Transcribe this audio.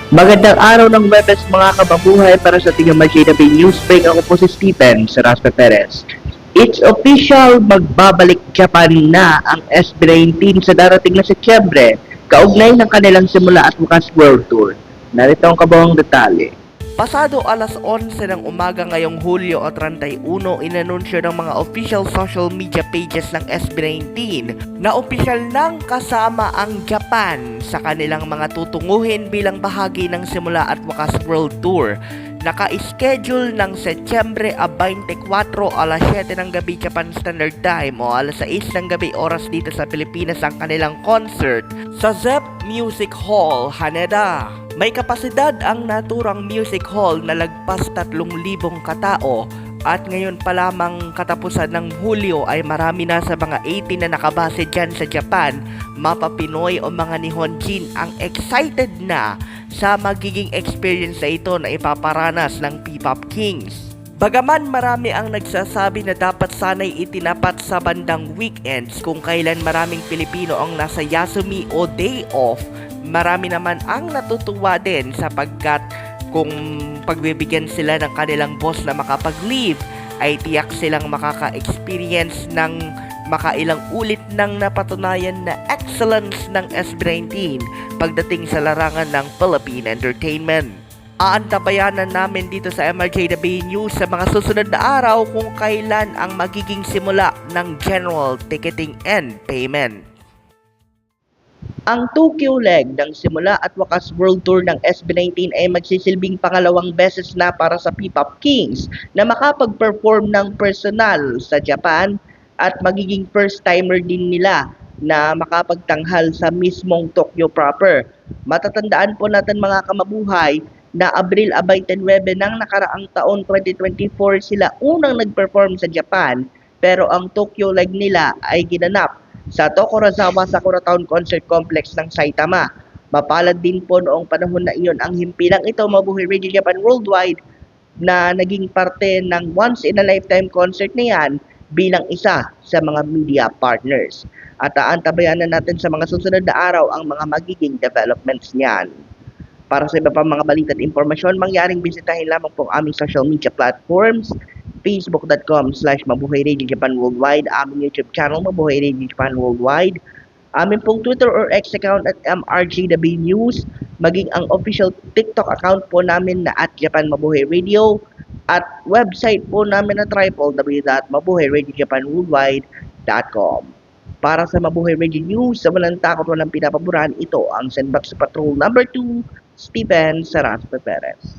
Magandang araw ng Webes mga kababuhay para sa Tigang JW News Break. Ako po si Stephen Saraspe Perez. It's official, magbabalik Japan na ang SB19 sa darating na Setyembre, kaugnay ng kanilang simula at wakas World Tour. Narito ang kabuang detalye. Pasado alas 11 ng umaga ngayong Hulyo o 31, inanunsyo ng mga official social media pages ng SB19 na opisyal nang kasama ang Japan sa kanilang mga tutunguhin bilang bahagi ng simula at wakas World Tour. Naka-schedule ng Setyembre 24 alas 7 ng gabi Japan Standard Time o alas 6 ng gabi oras dito sa Pilipinas ang kanilang concert sa ZEP Music Hall, Haneda. May kapasidad ang naturang music hall na lagpas 3,000 katao at ngayon pa lamang katapusan ng Hulyo ay marami na sa mga 80 na nakabase dyan sa Japan, mapa Pinoy o mga Nihonjin ang excited na sa magiging experience na ito na ipaparanas ng P-Pop Kings. Bagaman marami ang nagsasabi na dapat sana'y itinapat sa bandang weekends kung kailan maraming Pilipino ang nasa Yasumi o day off, marami naman ang natutuwa din sapagkat kung pagbibigyan sila ng kanilang boss na makapag-leave ay tiyak silang makaka-experience ng makailang ulit ng napatunayan na excellence ng SB19 pagdating sa larangan ng Philippine entertainment. Aantabayanan namin dito sa MRJW News sa mga susunod na araw kung kailan ang magiging simula ng general ticketing and payment. Ang Tokyo leg ng simula at wakas World Tour ng SB19 ay magsisilbing pangalawang beses na para sa P-Pop Kings na makapag-perform ng personal sa Japan at magiging first-timer din nila na makapagtanghal sa mismong Tokyo proper. Matatandaan po natin mga kamabuhay na Abril 29 ng nakaraang taon 2024 sila unang nag-perform sa Japan, pero ang Tokyo leg nila ay ginanap sa Tokorozawa Sakura Town Concert Complex ng Saitama. Mapalad din po noong panahon na iyon ang himpilang ito, Mabuhay Radio Japan Worldwide, na naging parte ng once in a lifetime concert na yan bilang isa sa mga media partners. At aantabayan na natin sa mga susunod na araw ang mga magiging developments niyan. Para sa iba pang mga balita at impormasyon, mangyaring bisitahin lamang po ang aming social media platforms, facebook.com/Mabuhay Radio Japan Worldwide, aming YouTube channel Mabuhay Radio Japan Worldwide, aming pong Twitter or X account at MRJW News, maging ang official TikTok account po namin na @Japan Mabuhay Radio, at website po namin na www.mabuhayradiojapanworldwide.com. Para sa Mabuhay Radio News, sa walang takot, walang pinapaboran, ito ang Sandbox Patrol number 2, Stephen Saraspe Perez.